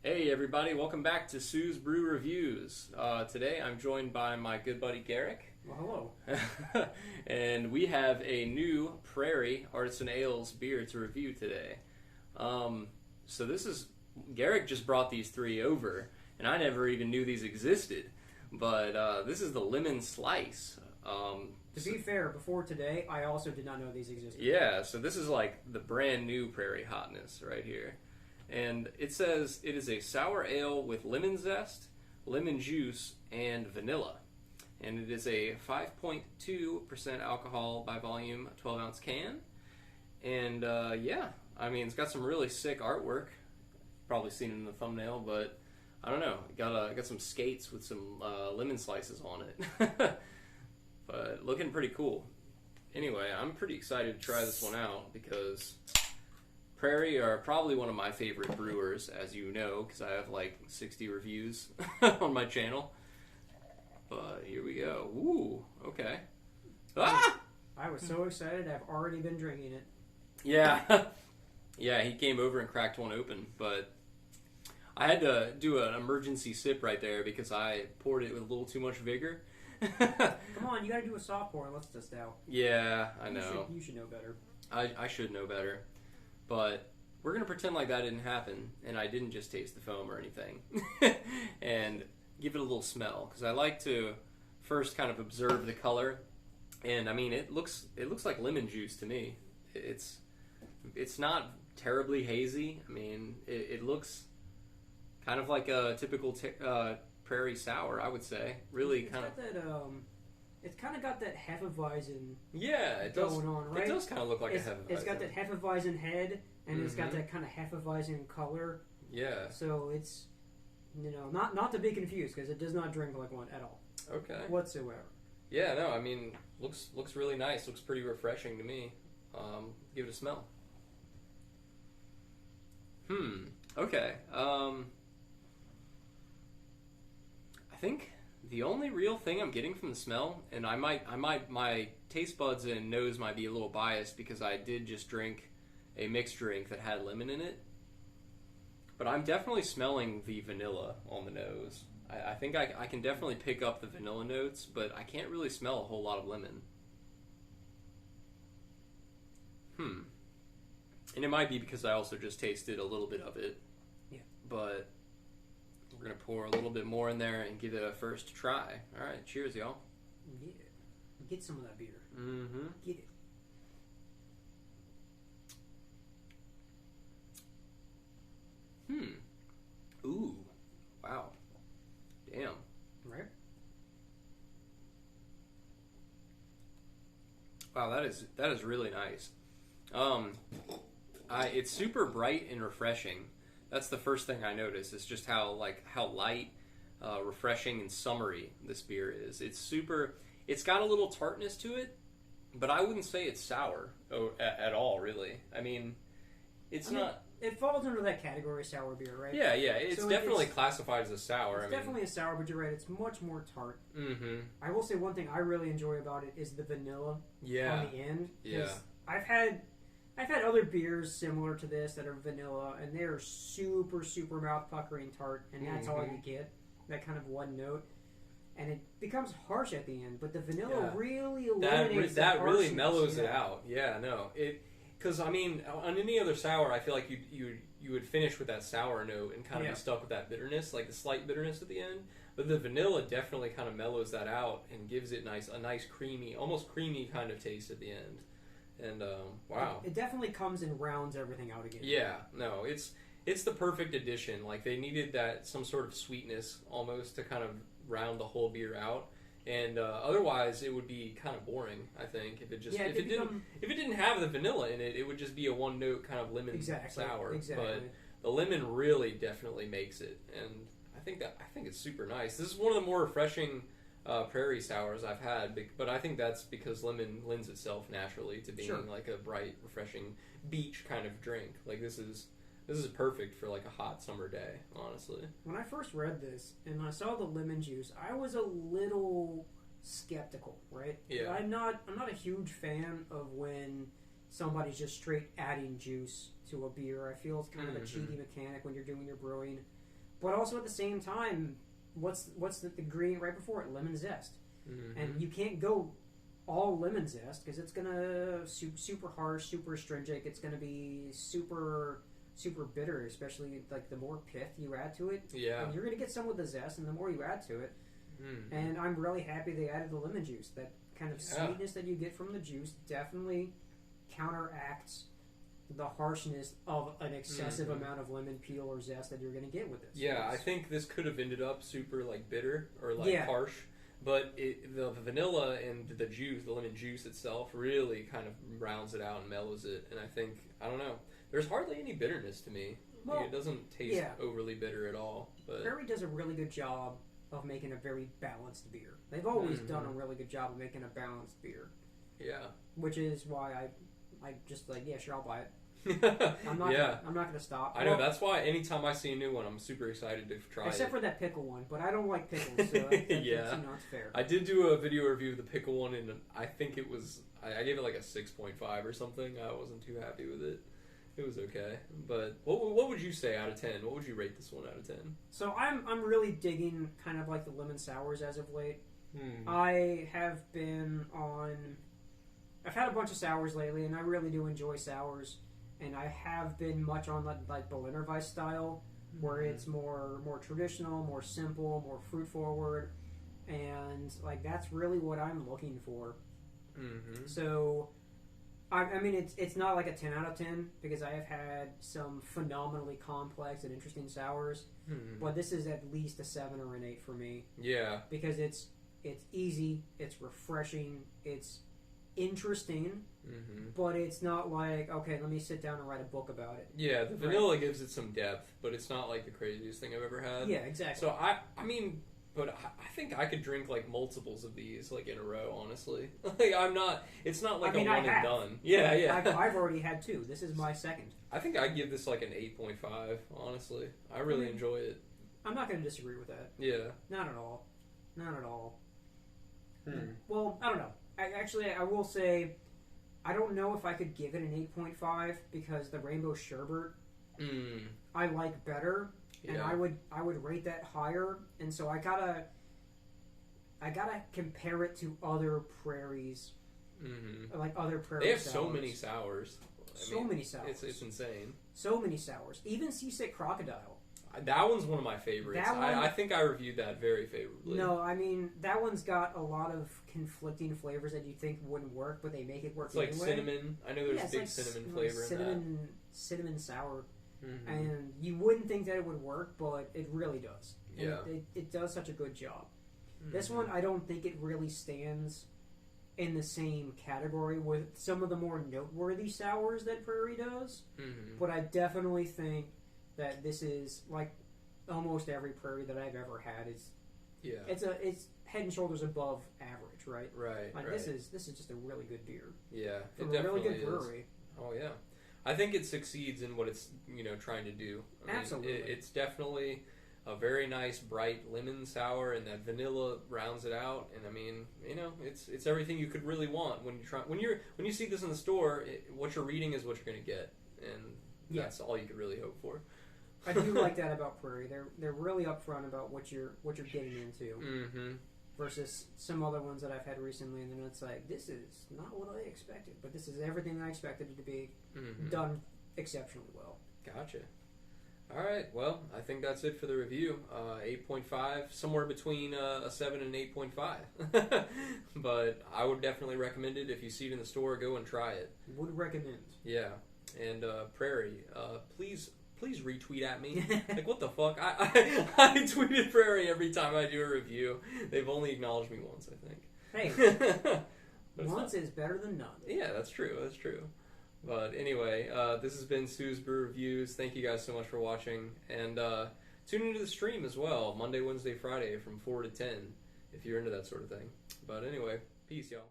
Hey everybody, welcome back to Sue's Brew Reviews. Today I'm joined by my good buddy Gerrick. Well, hello. And we have a new Prairie Artisan Ales beer to review today. So this is, Gerrick just brought these three over, and I never even knew these existed. But this is the Lemon Slice. To be fair, before today, I also did not know these existed. Yeah, so this is like the brand new Prairie hotness right here. And it says it is a sour ale with lemon zest, lemon juice, and vanilla. And it is a 5.2% alcohol by volume, 12-ounce can. And yeah, I mean, it's got some really sick artwork. Probably seen it in the thumbnail, but I don't know. Got some skates with some lemon slices on it. But looking pretty cool. Anyway, I'm pretty excited to try this one out because Prairie are probably one of my favorite brewers, as you know, because I have like 60 reviews on my channel. But here we go. Ooh, okay. Ah! I was so excited, I've already been drinking it. Yeah. Yeah, he came over and cracked one open, but I had to do an emergency sip right there because I poured it with a little too much vigor. Come on, you gotta do a soft pour and let's test out. Yeah, I know. You should know better. I should know better. But we're going to pretend like that didn't happen, and I didn't just taste the foam or anything. And give it a little smell, because I like to first kind of observe the color. And, I mean, it looks like lemon juice to me. It's not terribly hazy. I mean, it looks kind of like a typical Prairie sour, I would say. Really it's kind of... It's kind of got that Hefeweizen it going does, on, right? It does kind of look like a Hefeweizen. It's got that Hefeweizen head, and it's got that kind of Hefeweizen color. Yeah. So it's, not to be confused, because it does not drink like one at all. Okay. Whatsoever. Yeah, no, I mean, looks really nice. Looks pretty refreshing to me. Give it a smell. Okay. I think the only real thing I'm getting from the smell, and my taste buds and nose might be a little biased because I did just drink a mixed drink that had lemon in it. But I'm definitely smelling the vanilla on the nose. I think I can definitely pick up the vanilla notes, but I can't really smell a whole lot of lemon. And it might be because I also just tasted a little bit of it. Yeah. But we're going to pour a little bit more in there and give it a first try. All right, cheers, y'all. Yeah. Get some of that beer. Mm-hmm. Get it. Ooh. Wow. Damn. Right? Wow, that is really nice. It's super bright and refreshing. That's the first thing I noticed. Is just how light, refreshing, and summery this beer is. It's got a little tartness to it, but I wouldn't say it's sour at all. Really, I mean, it's not. It falls under that category of sour beer, right? Yeah. It's so definitely classified as a sour. It's definitely a sour, but you're right. It's much more tart. Mm-hmm. I will say one thing I really enjoy about it is the vanilla on the end. Yeah. I've had other beers similar to this that are vanilla, and they're super, super mouth-puckering tart, and that's all you get, that kind of one note. And it becomes harsh at the end, but the vanilla really eliminates that really mellows it out. Yeah, no. Because, I mean, on any other sour, I feel like you would finish with that sour note and kind of be stuck with that bitterness, like the slight bitterness at the end. But the vanilla definitely kind of mellows that out and gives it a nice creamy, almost creamy kind of taste at the end. And wow, it definitely comes and rounds everything out again. Yeah, no, it's the perfect addition. Like they needed some sort of sweetness almost to kind of round the whole beer out. And otherwise, it would be kind of boring. I think if it didn't have the vanilla in it, it would just be a one note kind of lemon sour. Exactly. But the lemon really definitely makes it, and I think it's super nice. This is one of the more refreshing Prairie sours I've had, but I think that's because lemon lends itself naturally to being like a bright, refreshing beach kind of drink. Like this is perfect for like a hot summer day, honestly. When I first read this and I saw the lemon juice, I was a little skeptical, right? Yeah. I'm not a huge fan of when somebody's just straight adding juice to a beer. I feel it's kind of a cheaty mechanic when you're doing your brewing. but also at the same time, what's the ingredient right before it? Lemon zest. Mm-hmm. And you can't go all lemon zest because it's gonna super harsh, super astringent. It's gonna be super bitter, especially like the more pith you add to it. Yeah. And you're gonna get some with the zest, and the more you add to it. Mm-hmm. And I'm really happy they added the lemon juice. That kind of sweetness that you get from the juice definitely counteracts the harshness of an excessive amount of lemon peel or zest that you're going to get with this. Yeah, I think this could have ended up super like bitter or like harsh, but the vanilla and the juice, the lemon juice itself, really kind of rounds it out and mellows it. And I think, I don't know, there's hardly any bitterness to me. Well, it doesn't taste overly bitter at all. But Prairie does a really good job of making a very balanced beer. They've always done a really good job of making a balanced beer. Yeah. Which is why I just like, yeah, sure, I'll buy it. I'm not going to stop. I know, that's why anytime I see a new one, I'm super excited to try it. Except for that pickle one, but I don't like pickles, so I think that's not fair. I did do a video review of the pickle one, and I think it was, I gave it like a 6.5 or something. I wasn't too happy with it. It was okay. But what would you say out of 10? What would you rate this one out of 10? So I'm really digging kind of like the lemon sours as of late. I have been I've had a bunch of sours lately, and I really do enjoy sours. And I have been much on like Berliner Weiss style, where it's more traditional, more simple, more fruit forward, and like that's really what I'm looking for. Mm-hmm. So, I mean, it's not like a 10 out of 10 because I have had some phenomenally complex and interesting sours, but this is at least a 7 or an 8 for me. Yeah, because it's easy, it's refreshing, it's interesting, but it's not like, okay, let me sit down and write a book about it. Yeah, the vanilla gives it some depth, but it's not like the craziest thing I've ever had. Yeah, exactly. So I mean, but I think I could drink like multiples of these like in a row, honestly. Like it's not like a one and done. Yeah. I've already had 2. This is my second. I think I'd give this like an 8.5, honestly. I really enjoy it. I'm not going to disagree with that. Yeah. Not at all. Well, I don't know. I will say, I don't know if I could give it an 8.5 because the Rainbow Sherbet I like better, and I would rate that higher, and so I gotta compare it to other prairies, like other prairie. They have sours. so many sours. Many sours. It's insane. So many sours. Even Seasick Crocodile. That one's one of my favorites. I think I reviewed that very favorably. No, I mean, that one's got a lot of conflicting flavors that you think wouldn't work, but they make it work anyway. It's like cinnamon. I know there's a big like cinnamon flavor in that. Cinnamon sour. And you wouldn't think that it would work, but it really does. And it does such a good job. This one, I don't think it really stands in the same category with some of the more noteworthy sours that Prairie does, but I definitely think that this is like almost every Prairie that I've ever had it's head and shoulders above average, right? Right. Like this is just a really good beer. Yeah, from a really good brewery. Oh yeah, I think it succeeds in what it's trying to do. Absolutely, it's definitely a very nice bright lemon sour, and that vanilla rounds it out. And I mean, it's everything you could really want when you see this in the store. What you're reading is what you're going to get, and that's all you could really hope for. I do like that about Prairie. They're really upfront about what you're getting into, versus some other ones that I've had recently, and then it's like, this is not what I expected, but this is everything I expected it to be, done exceptionally well. Gotcha. All right, well, I think that's it for the review. 8.5, somewhere between a 7 and 8.5. But I would definitely recommend it. If you see it in the store, go and try it. Would recommend. Yeah, and Prairie, please retweet at me. Like, what the fuck? I tweeted Prairie every time I do a review. They've only acknowledged me once, I think. Hey, once is better than none. Yeah, that's true. But anyway, this has been Sue's Brew Reviews. Thank you guys so much for watching. And tune into the stream as well, Monday, Wednesday, Friday from 4 to 10, if you're into that sort of thing. But anyway, peace, y'all.